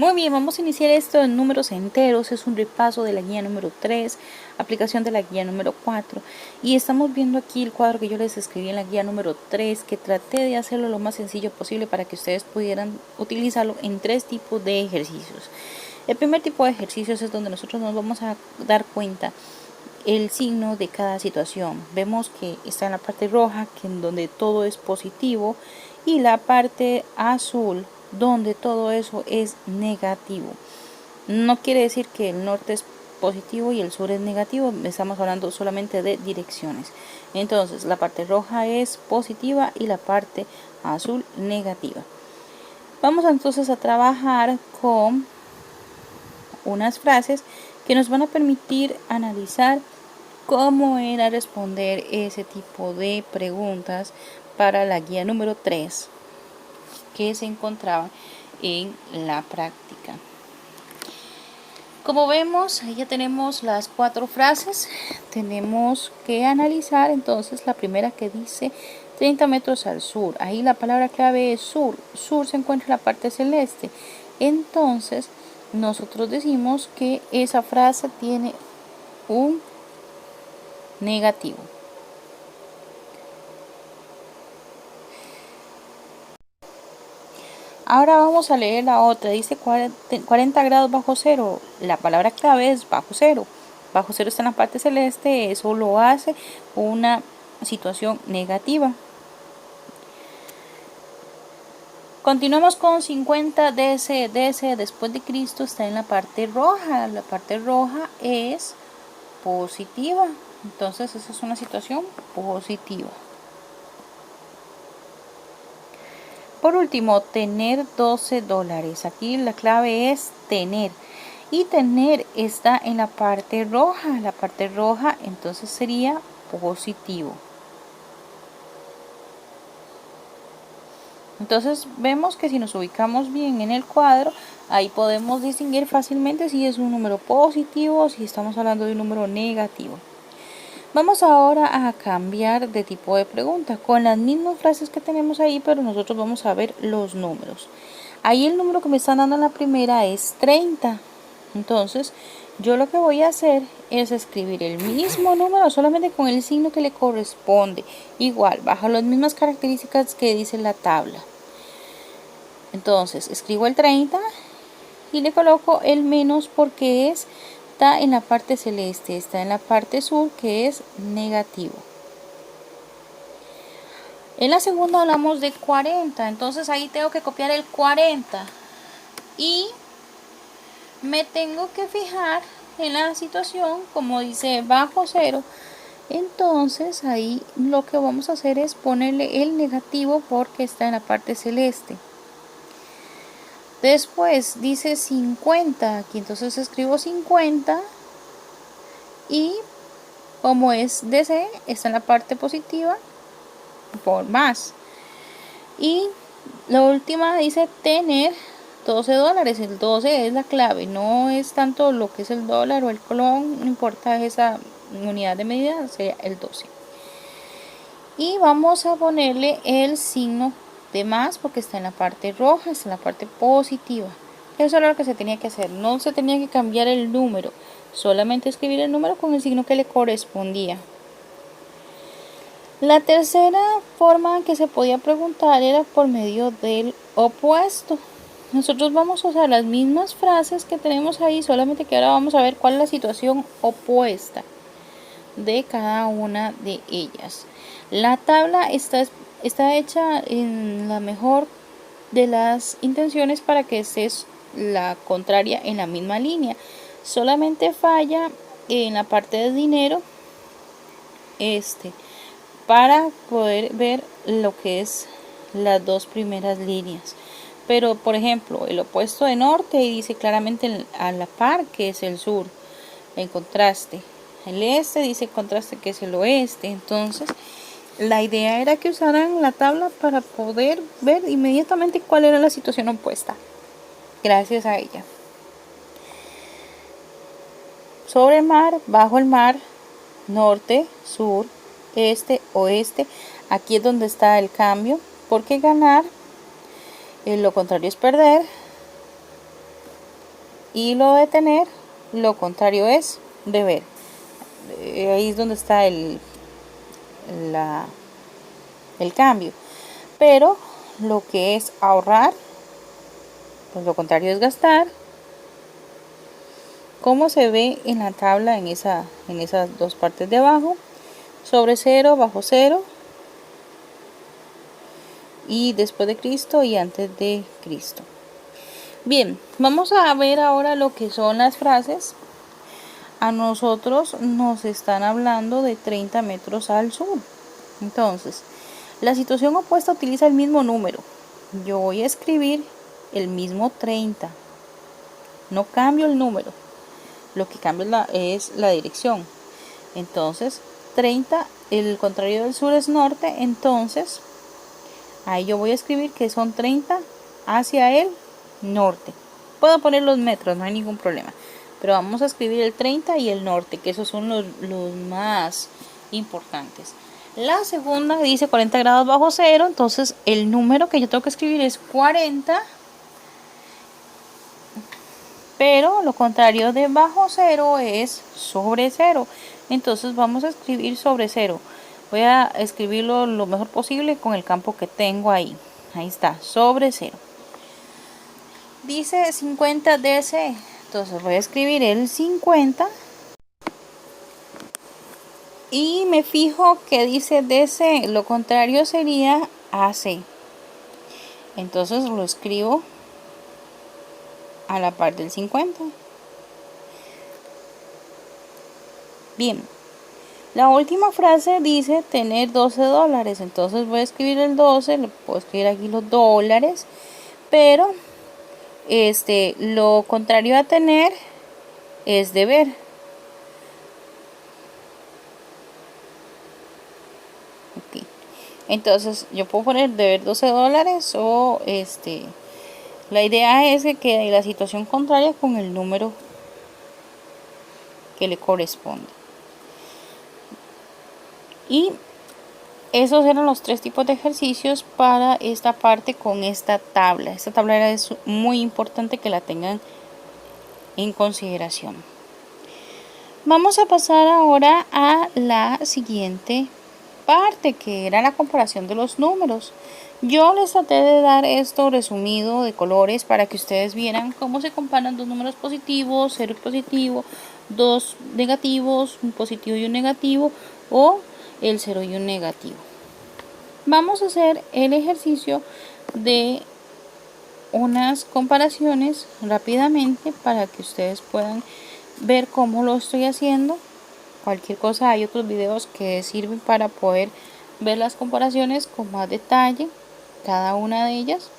Muy bien, vamos a iniciar esto en números enteros. Es un repaso de la guía número 3, aplicación de la guía número 4. Y estamos viendo aquí el cuadro que yo les escribí en la guía número 3, que traté de hacerlo lo más sencillo posible para que ustedes pudieran utilizarlo en 3 tipos de ejercicios. El primer tipo de ejercicios es donde nosotros nos vamos a dar cuenta el signo de cada situación. Vemos que está en la parte roja, que en donde todo es positivo, y la parte azul, donde todo eso es negativo. No quiere decir que el norte es positivo y el sur es negativo, estamos hablando solamente de direcciones. Entonces la parte roja es positiva y la parte azul negativa. Vamos entonces a trabajar con unas frases que nos van a permitir analizar cómo era responder ese tipo de preguntas para la guía número 3 que se encontraba en la práctica. Como vemos, ahí ya tenemos las 4 frases. Tenemos que analizar entonces la primera, que dice 30 metros al sur. Ahí la palabra clave es sur. Sur se encuentra en la parte celeste. Entonces nosotros decimos que esa frase tiene un negativo. Ahora vamos a leer la otra. Dice 40 grados bajo cero. La palabra clave es bajo cero. Bajo cero está en la parte celeste. Eso lo hace una situación negativa. Continuamos con 50 DC. DC después de Cristo está en la parte roja. La parte roja es positiva. Entonces esa es una situación positiva. Por último, tener $12. Aquí la clave es tener. Y tener está en la parte roja. La parte roja entonces sería positivo. Entonces vemos que si nos ubicamos bien en el cuadro, ahí podemos distinguir fácilmente si es un número positivo o si estamos hablando de un número negativo. Vamos ahora a cambiar de tipo de pregunta con las mismas frases que tenemos ahí, pero nosotros vamos a ver los números. Ahí el número que me están dando en la primera es 30. Entonces yo lo que voy a hacer es escribir el mismo número, solamente con el signo que le corresponde, igual bajo las mismas características que dice la tabla. Entonces escribo el 30 y le coloco el menos porque está en la parte celeste, está en la parte sur, que es negativo. En la segunda hablamos de 40, entonces ahí tengo que copiar el 40 y me tengo que fijar en la situación, como dice bajo cero. Entonces ahí lo que vamos a hacer es ponerle el negativo porque está en la parte celeste. Después dice 50, aquí entonces escribo 50 y como es DC, está en la parte positiva por más. Y la última dice tener $12. El 12 es la clave, no es tanto lo que es el dólar o el colón, no importa esa unidad de medida, sería el 12. Y vamos a ponerle el signo de más porque está en la parte roja, está en la parte positiva. Eso era lo que se tenía que hacer, no se tenía que cambiar el número, solamente escribir el número con el signo que le correspondía. La tercera forma que se podía preguntar era por medio del opuesto. Nosotros vamos a usar las mismas frases que tenemos ahí, solamente que ahora vamos a ver cuál es la situación opuesta de cada una de ellas. La tabla está hecha en la mejor de las intenciones para que estés la contraria en la misma línea. Solamente falla en la parte de dinero para poder ver lo que es las dos primeras líneas. Pero por ejemplo el opuesto de norte dice claramente a la par que es el sur, en contraste. El este dice en contraste que es el oeste. Entonces la idea era que usaran la tabla para poder ver inmediatamente cuál era la situación opuesta. Gracias a ella. Sobre el mar, bajo el mar, norte, sur, este, oeste. Aquí es donde está el cambio, porque ganar, lo contrario es perder. Y lo de tener, lo contrario es deber. Ahí es donde está el cambio. Pero lo que es ahorrar, pues lo contrario es gastar. Como se ve en la tabla en esas dos partes de abajo, sobre cero, bajo cero, y después de Cristo y antes de Cristo. Bien, vamos a ver ahora lo que son las frases. A nosotros nos están hablando de 30 metros al sur. Entonces, la situación opuesta utiliza el mismo número. Yo voy a escribir el mismo 30. No cambio el número. Lo que cambio es la dirección. Entonces, 30, el contrario del sur es norte. Entonces, ahí yo voy a escribir que son 30 hacia el norte. Puedo poner los metros, no hay ningún problema. Pero vamos a escribir el 30 y el norte, que esos son los más importantes. La segunda dice 40 grados bajo cero, entonces el número que yo tengo que escribir es 40. Pero lo contrario de bajo cero es sobre cero. Entonces vamos a escribir sobre cero. Voy a escribirlo lo mejor posible con el campo que tengo ahí. Ahí está, sobre cero. Dice 50 DC. Entonces voy a escribir el 50. Y me fijo que dice DC. Lo contrario sería AC. Entonces lo escribo a la par del 50. Bien, la última frase dice tener $12. Entonces voy a escribir el 12, le puedo escribir aquí los dólares, pero lo contrario a tener es deber. Okay. Entonces yo puedo poner deber $12 o la idea es que quede la situación contraria con el número que le corresponde. Y esos eran los 3 tipos de ejercicios para esta parte con esta tabla. Esta tabla es muy importante que la tengan en consideración. Vamos a pasar ahora a la siguiente parte, que era la comparación de los números. Yo les traté de dar esto resumido de colores para que ustedes vieran cómo se comparan dos números positivos, cero y positivo, dos negativos, un positivo y un negativo, o el 0 y un negativo. Vamos a hacer el ejercicio de unas comparaciones rápidamente para que ustedes puedan ver cómo lo estoy haciendo. Cualquier cosa, hay otros videos que sirven para poder ver las comparaciones con más detalle, cada una de ellas.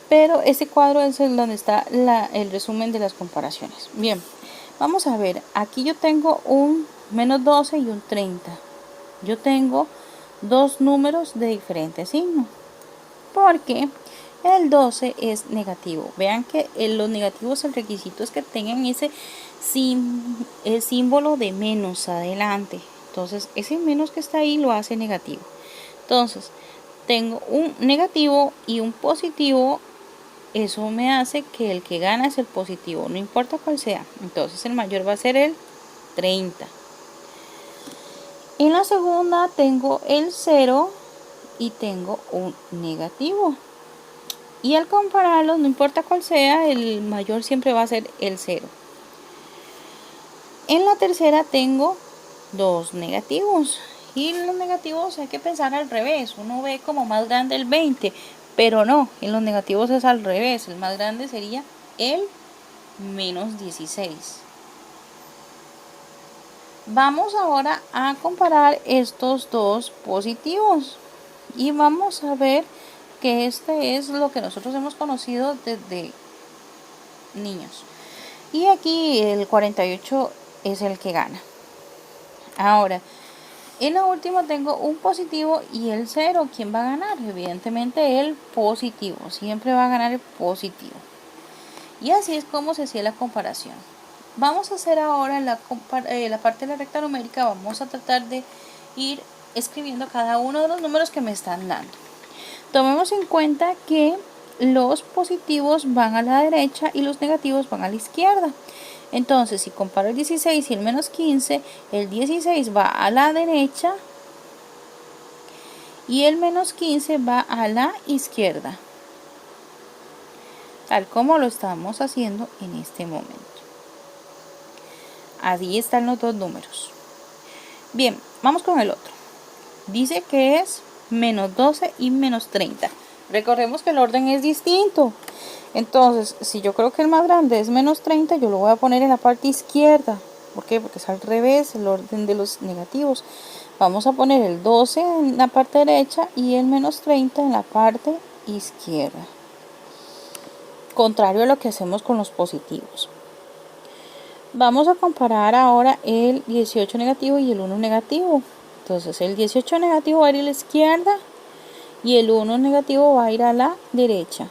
Pero este cuadro es donde está el resumen de las comparaciones. Bien, vamos a ver, aquí yo tengo un menos 12 y un 30. Yo tengo dos números de diferente signo, porque el 12 es negativo. Vean que los negativos, el requisito es que tengan el símbolo de menos adelante. Entonces ese menos que está ahí lo hace negativo. Entonces tengo un negativo y un positivo. Eso me hace que el que gana es el positivo, no importa cuál sea. Entonces el mayor va a ser el 30. En la segunda tengo el 0 y tengo un negativo. Y al compararlos, no importa cuál sea, el mayor siempre va a ser el 0. En la tercera tengo dos negativos. Y los negativos hay que pensar al revés. Uno ve como más grande el 20, pero no, en los negativos es al revés. El más grande sería el menos 16. Vamos ahora a comparar estos dos positivos. Y vamos a ver que este es lo que nosotros hemos conocido desde niños. Y aquí el 48 es el que gana. Ahora, en la última tengo un positivo y el 0. ¿Quién va a ganar? Evidentemente el positivo. Siempre va a ganar el positivo. Y así es como se hacía la comparación. Vamos a hacer ahora la parte de la recta numérica. Vamos a tratar de ir escribiendo cada uno de los números que me están dando. Tomemos en cuenta que los positivos van a la derecha y los negativos van a la izquierda. Entonces, si comparo el 16 y el menos 15, el 16 va a la derecha y el menos 15 va a la izquierda, tal como lo estamos haciendo en este momento. Así están los dos números. Bien, vamos con el otro. Dice que es menos 12 y menos 30. Recordemos que el orden es distinto. Entonces, si yo creo que el más grande es menos 30, yo lo voy a poner en la parte izquierda. ¿Por qué? Porque es al revés, el orden de los negativos. Vamos a poner el 12 en la parte derecha y el menos 30 en la parte izquierda. Contrario a lo que hacemos con los positivos. Vamos a comparar ahora el 18 negativo y el 1 negativo. Entonces el 18 negativo va a ir a la izquierda y el 1 negativo va a ir a la derecha.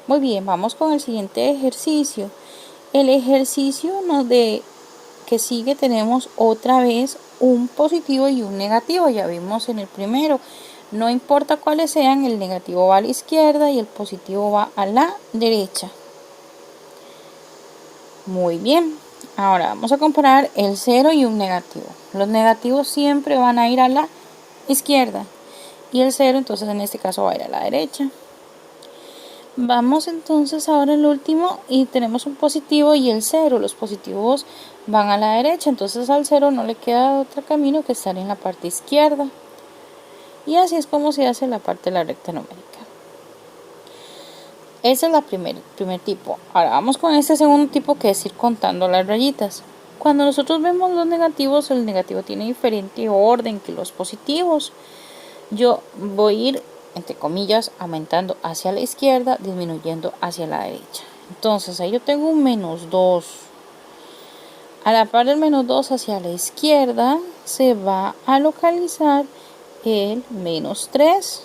Muy bien, vamos con el siguiente ejercicio. El ejercicio que sigue tenemos otra vez un positivo y un negativo. Ya vimos en el primero. No importa cuáles sean, el negativo va a la izquierda y el positivo va a la derecha. Muy bien. Ahora vamos a comparar el 0 y un negativo. Los negativos siempre van a ir a la izquierda y el 0 entonces en este caso va a ir a la derecha. Vamos entonces ahora el último y tenemos un positivo y el 0. Los positivos van a la derecha, entonces al 0 no le queda otro camino que estar en la parte izquierda. Y así es como se hace la parte de la recta numérica. Ese es el primer tipo. Ahora vamos con este segundo tipo, que es ir contando las rayitas. Cuando nosotros vemos los negativos, el negativo tiene diferente orden que los positivos. Yo voy a ir, entre comillas, aumentando hacia la izquierda, disminuyendo hacia la derecha. Entonces ahí yo tengo un menos 2. A la par del menos 2 hacia la izquierda se va a localizar el menos 3.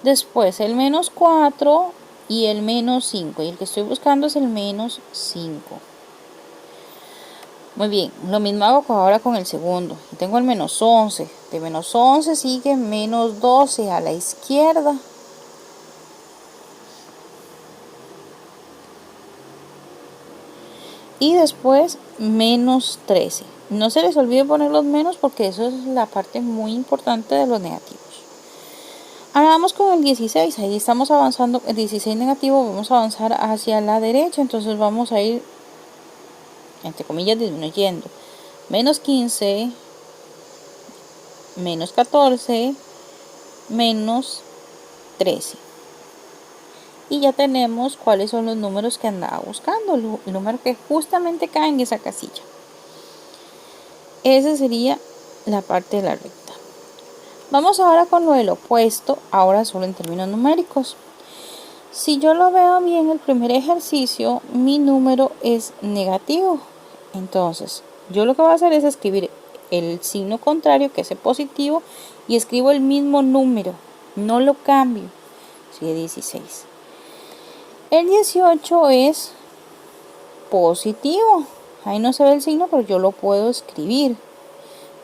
Después el menos 4 y el menos 5. Y el que estoy buscando es el menos 5. Muy bien, lo mismo hago ahora con el segundo. Tengo el menos 11. De menos 11 sigue menos 12 a la izquierda. Y después menos 13. No se les olvide poner los menos porque eso es la parte muy importante de los negativos. Ahora vamos con el 16. Ahí estamos avanzando. El 16 negativo vamos a avanzar hacia la derecha. Entonces vamos a ir, entre comillas, disminuyendo. Menos 15, menos 14, menos 13. Y ya tenemos cuáles son los números que andaba buscando, el número que justamente cae en esa casilla. Esa sería la parte de la recta. Vamos ahora con lo del opuesto, ahora solo en términos numéricos. Si yo lo veo bien, el primer ejercicio, mi número es negativo. Entonces, yo lo que voy a hacer es escribir el signo contrario, que es el positivo, y escribo el mismo número, no lo cambio. Sigue 16. El 18 es positivo. Ahí no se ve el signo, pero yo lo puedo escribir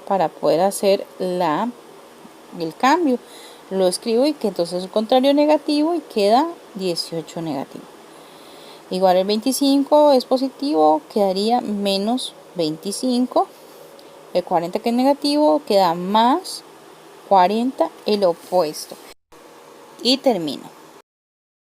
para poder hacer el cambio. Lo escribo y que entonces es contrario negativo y queda 18 negativo. Igual el 25 es positivo, quedaría menos 25. El 40 que es negativo queda más 40, el opuesto. Y termino.